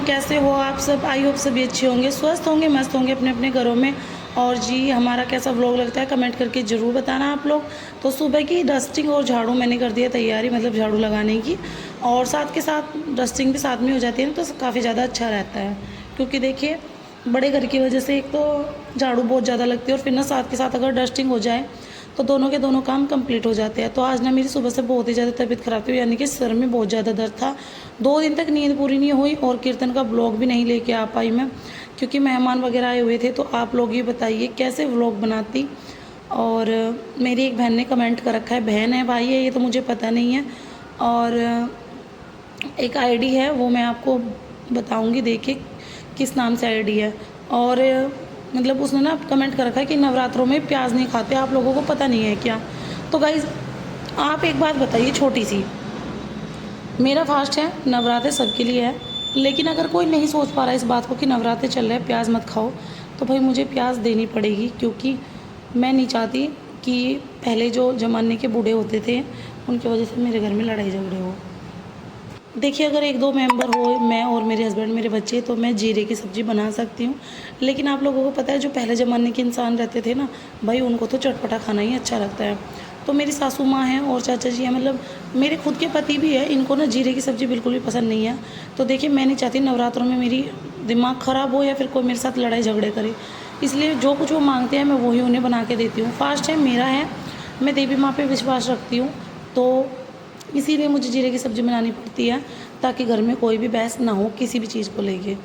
कैसे हो आप सब? आई होप सभी अच्छे होंगे, स्वस्थ होंगे, मस्त होंगे अपने अपने घरों में। और जी हमारा कैसा व्लॉग लगता है कमेंट करके ज़रूर बताना आप लोग। तो सुबह की डस्टिंग और झाड़ू मैंने कर दिया तैयारी, मतलब झाड़ू लगाने की, और साथ के साथ डस्टिंग भी साथ में हो जाती है ना, तो काफ़ी ज़्यादा अच्छा रहता है। क्योंकि देखिए बड़े घर की वजह से एक तो झाड़ू बहुत ज़्यादा लगती है, और फिर ना साथ के साथ अगर डस्टिंग हो जाए तो दोनों के दोनों काम कंप्लीट हो जाते हैं। तो आज ना मेरी सुबह से बहुत ही ज़्यादा तबीयत ख़राब थी, यानी कि सर में बहुत ज़्यादा दर्द था। 2 दिन तक नींद पूरी नहीं हुई, और कीर्तन का ब्लॉग भी नहीं लेके आ पाई मैं, क्योंकि मेहमान वगैरह आए हुए थे। तो आप लोग ये बताइए कैसे व्लॉग बनाती। और मेरी एक बहन ने कमेंट कर रखा है, बहन है भाई है ये तो मुझे पता नहीं है, और एक आईडी है वो मैं आपको बताऊंगी, देखिए किस नाम से आईडी है। और मतलब उसने ना कमेंट कर रखा है कि नवरात्रों में प्याज नहीं खाते, आप लोगों को पता नहीं है क्या? तो गाइज़ आप एक बात बताइए छोटी सी, मेरा फास्ट है, नवरात्रे सबके लिए है, लेकिन अगर कोई नहीं सोच पा रहा है इस बात को कि नवरात्रे चल रहे हैं प्याज मत खाओ, तो भाई मुझे प्याज देनी पड़ेगी, क्योंकि मैं नहीं चाहती कि पहले जो ज़माने के बूढ़े होते थे उनकी वजह से मेरे घर में लड़ाई झगड़े हो। देखिए अगर 1-2 मेंबर हो, मैं और मेरे हस्बैंड मेरे बच्चे, तो मैं जीरे की सब्ज़ी बना सकती हूँ। लेकिन आप लोगों को पता है जो पहले ज़माने के इंसान रहते थे ना भाई, उनको तो चटपटा खाना ही अच्छा लगता है। तो मेरी सासू माँ हैं और चाचा जी हैं, मतलब मेरे खुद के पति भी है, इनको ना जीरे की सब्ज़ी बिल्कुल भी पसंद नहीं है। तो देखिए मैं नहीं चाहती नवरात्रों में मेरी दिमाग ख़राब हो या फिर कोई मेरे साथ लड़ाई झगड़े करे, इसलिए जो कुछ वो मांगते हैं मैं वही उन्हें बना के देती हूँ। फास्ट है मेरा है, मैं देवी माँ पे विश्वास रखती हूँ, तो इसीलिए मुझे जीरे की सब्ज़ी बनानी पड़ती है, ताकि घर में कोई भी बहस ना हो किसी भी चीज़ को लेके।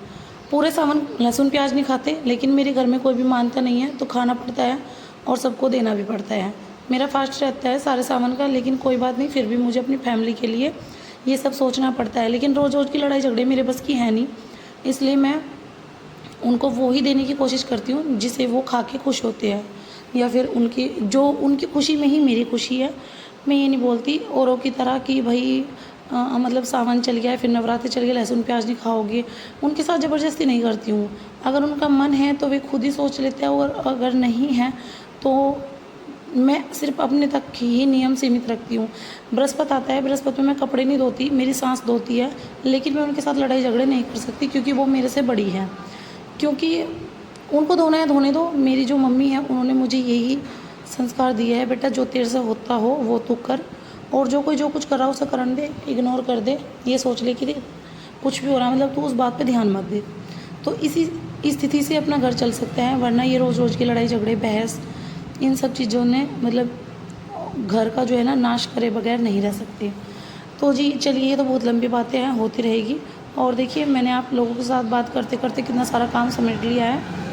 पूरे सावन लहसुन प्याज नहीं खाते, लेकिन मेरे घर में कोई भी मानता नहीं है, तो खाना पड़ता है और सबको देना भी पड़ता है। मेरा फास्ट रहता है सारे सावन का, लेकिन कोई बात नहीं, फिर भी मुझे अपनी फैमिली के लिए ये सब सोचना पड़ता है। लेकिन रोज़ रोज़ की लड़ाई झगड़े मेरे बस की है नहीं, इसलिए मैं उनको वो ही देने की कोशिश करती हूँ जिसे वो खा के खुश होते हैं, या फिर उनकी खुशी में ही मेरी खुशी है। मैं ये नहीं बोलती औरों की तरह कि भाई मतलब सावन चल गया है फिर नवरात्रि चल गए लहसुन प्याज नहीं खाओगे, उनके साथ ज़बरदस्ती नहीं करती हूँ। अगर उनका मन है तो वे खुद ही सोच लेते हैं, और अगर नहीं है तो मैं सिर्फ अपने तक ही नियम सीमित रखती हूँ। बृहस्पति आता है, बृहस्पति में मैं कपड़े नहीं धोती, मेरी सास धोती है, लेकिन मैं उनके साथ लड़ाई झगड़े नहीं कर सकती, क्योंकि वो मेरे से बड़ी है। क्योंकि उनको धोना है धोने दो, मेरी जो मम्मी है उन्होंने मुझे यही संस्कार दिया है, बेटा जो तेरे से होता हो वो तू कर, और जो कोई जो कुछ कर रहा हो उसे करने दे, इग्नोर कर दे, ये सोच ले कि कुछ भी हो रहा है मतलब तू उस बात पे ध्यान मत दे। तो इसी स्थिति से अपना घर चल सकता है, वरना ये रोज़ रोज़ की लड़ाई झगड़े बहस इन सब चीज़ों ने मतलब घर का जो है ना नाश करे बगैर नहीं रह सकते। तो जी चलिए, ये तो बहुत लंबी बातें हैं, होती रहेगी। और देखिए मैंने आप लोगों के साथ बात करते करते कितना सारा काम समेट लिया है।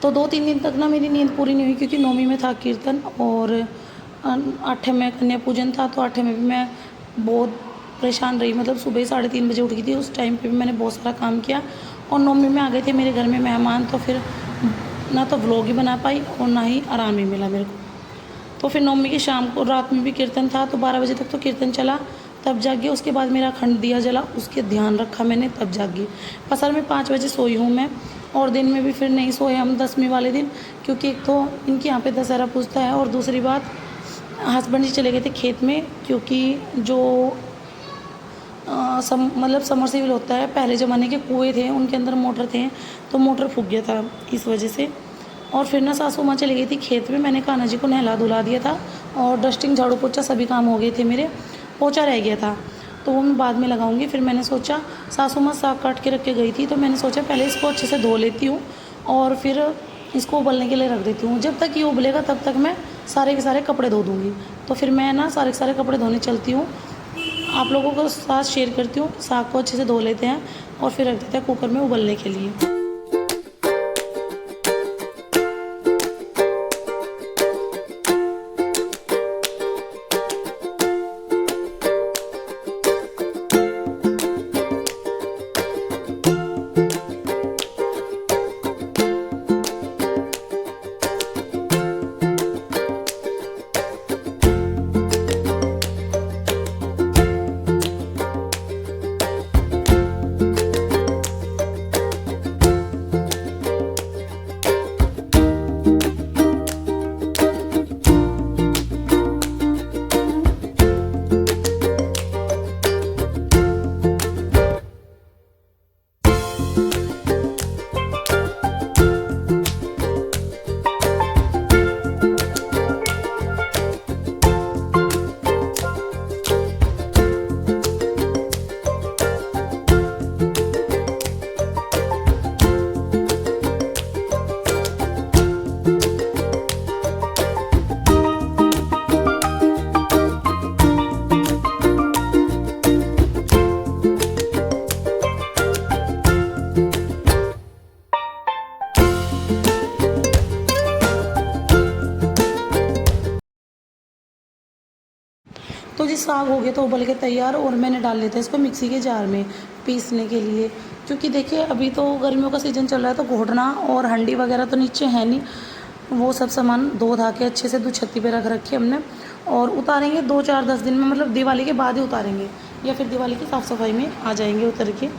तो 2-3 दिन तक ना मेरी नींद पूरी नहीं हुई, क्योंकि नौमी में था कीर्तन, और आठे में कन्या पूजन था, तो आठे में भी मैं बहुत परेशान रही, मतलब सुबह 3:30 बजे उठ गई थी, उस टाइम पे भी मैंने बहुत सारा काम किया। और नौमी में आ गए थे मेरे घर में मेहमान, तो फिर ना तो व्लॉग ही बना पाई और ना ही आराम ही मिला मेरे को। तो फिर नौमी की शाम को रात में भी कीर्तन था, तो 12 बजे तक तो कीर्तन चला, तब जागी। उसके बाद मेरा अखंड दिया जला, उसके ध्यान रखा मैंने, तब जागी। असल में 5 बजे सोई हूँ मैं, और दिन में भी फिर नहीं सोए हम 10वीं वाले दिन, क्योंकि एक तो इनके यहाँ पे दशहरा पूजता है, और दूसरी बात हस्बैंड जी चले गए थे खेत में, क्योंकि जो मतलब समरसेबल होता है, पहले ज़माने के कुएँ थे उनके अंदर मोटर थे, तो मोटर फूक गया था इस वजह से। और फिर ना सासू माँ चली गई थी खेत में, मैंने कान्हा जी को नहला धुला दिया था, और डस्टिंग झाड़ू पोछा सभी काम हो गए थे मेरे, पोछा रह गया था, तो वो मैं बाद में लगाऊंगी। फिर मैंने सोचा, सासू माँ साग काट के रख के गई थी, तो मैंने सोचा पहले इसको अच्छे से धो लेती हूँ और फिर इसको उबलने के लिए रख देती हूँ। जब तक ये उबलेगा तब तक मैं सारे के सारे कपड़े धो दूँगी। तो फिर मैं ना सारे के सारे कपड़े धोने चलती हूँ, आप लोगों को साथ शेयर करती हूँ। साग को अच्छे से धो लेते हैं और फिर रख देते हैं कुकर में उबलने के लिए। साग हो गया तो उबल के तैयार, और मैंने डाल लिया था इसको मिक्सी के जार में पीसने के लिए। क्योंकि देखिए अभी तो गर्मियों का सीज़न चल रहा है, तो घोटना और हंडी वगैरह तो नीचे है नहीं, वो सब सामान धो धा के अच्छे से छत्ती पे रख रखी हमने, और उतारेंगे 2-4-10 दिन में, मतलब दिवाली के बाद ही उतारेंगे, या फिर दिवाली की साफ़ सफाई में आ जाएंगे उतर के।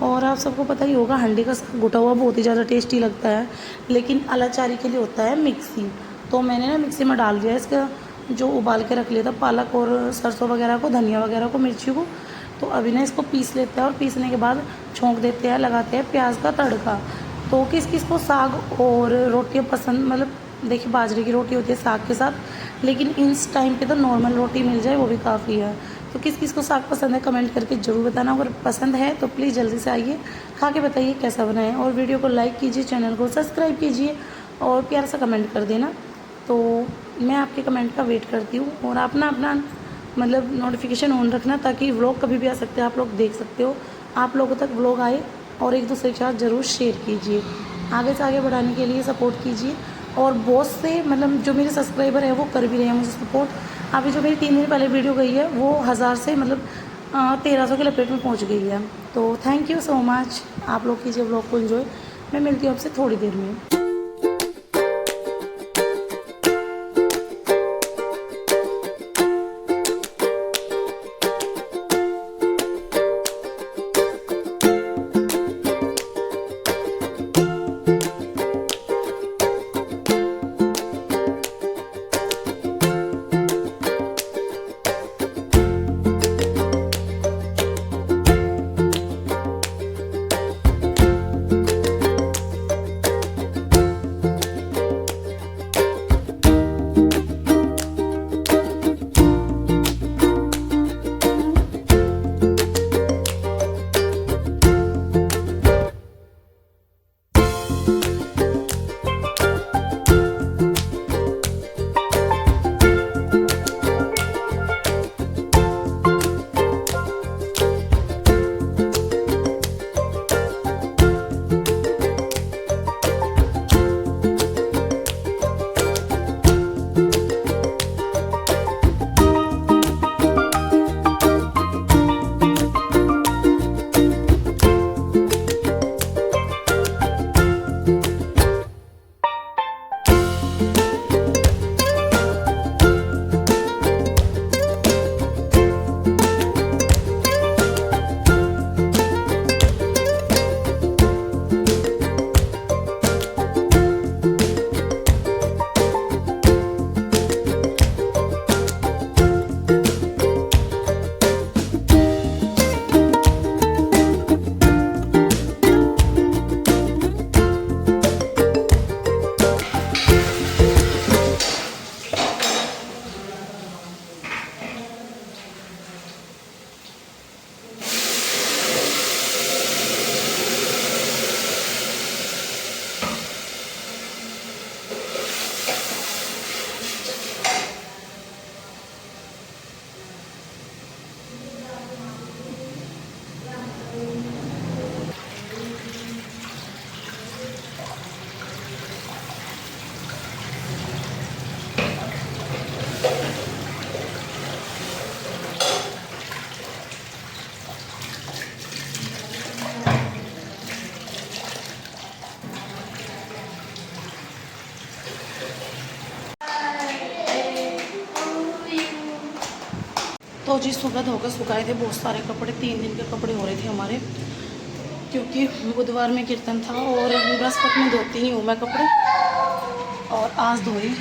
और आप सबको पता ही होगा हंडी का साग घुटा हुआ बहुत ही ज़्यादा टेस्टी लगता है, लेकिन अलाचारी के लिए होता है मिक्सी। तो मैंने ना मिक्सी में डाल दिया इसका जो उबाल के रख लिया था पालक और सरसों वगैरह को, धनिया वगैरह को, मिर्ची को। तो अभी ना इसको पीस लेते हैं, और पीसने के बाद छोंक देते हैं, लगाते हैं प्याज का तड़का। तो किस किस को साग और रोटियाँ पसंद, मतलब देखिए बाजरे की रोटी होती है साग के साथ, लेकिन इस टाइम पे तो नॉर्मल रोटी मिल जाए वो भी काफ़ी है। तो किस किस को साग पसंद है कमेंट करके ज़रूर बताना। अगर पसंद है तो प्लीज़ जल्दी से आइए, खा के बताइए कैसा बना है, और वीडियो को लाइक कीजिए, चैनल को सब्सक्राइब कीजिए, और प्यार से कमेंट कर देना। तो मैं आपके कमेंट का वेट करती हूँ, और आप ना अपना मतलब नोटिफिकेशन ऑन रखना, ताकि व्लॉग कभी भी आ सकते हैं, आप लोग देख सकते हो, आप लोगों तक व्लॉग आए। और एक दूसरे के साथ ज़रूर शेयर कीजिए, आगे से आगे बढ़ाने के लिए सपोर्ट कीजिए। और बहुत से मतलब जो मेरे सब्सक्राइबर हैं वो कर भी रहे हैं मुझे सपोर्ट। अभी जो मेरी 3 दिन पहले वीडियो गई है वो 1000 से मतलब 1300 के लपेट में पहुंच गई है। तो थैंक यू सो मच, आप लोग कीजिए व्लॉग को एंजॉय। मैं मिलती हूँ आपसे थोड़ी देर में। तो जी सुबह धोकर सुखाए थे बहुत सारे कपड़े, 3 दिन के कपड़े हो रहे थे हमारे, क्योंकि बुधवार में कीर्तन था और बृहस्पति में धोती ही हूँ मैं कपड़े, और आज धोई।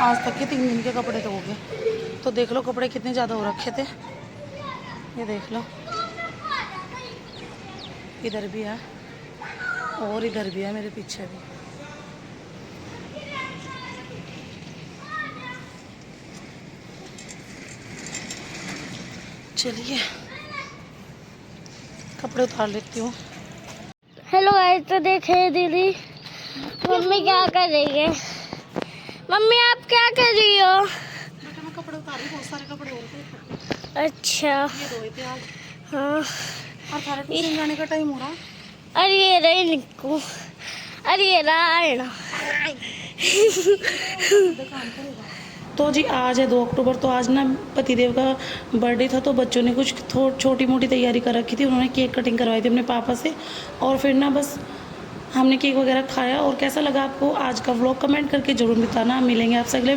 आज तक के 3 दिन के कपड़े धो गए। तो देख लो कपड़े कितने ज़्यादा हो रखे थे, ये देख लो, इधर भी है और इधर भी है, मेरे पीछे भी। चलिए कपड़े उतार लेती हूँ। हेलो गाइस, तो देखे दीदी मम्मी क्या कर रही है। मम्मी आप क्या कर रही हो? बेटा मैं कपड़े उतार रही हूँ, बहुत सारे कपड़े हो रहे थे। अच्छा ये धोए थे आज। हाँ, और थारा ट्यूशन जाने का टाइम हो रहा। अरे ये रही निक्कू, अरे ये रहा आयना। तो जी आज है 2 अक्टूबर, तो आज ना पतिदेव का बर्थडे था, तो बच्चों ने कुछ छोटी मोटी तैयारी कर रखी थी। उन्होंने केक कटिंग करवाई थी अपने पापा से, और फिर ना बस हमने केक वगैरह खाया। और कैसा लगा आपको आज का व्लॉग कमेंट करके ज़रूर बताना। मिलेंगे आपसे अगले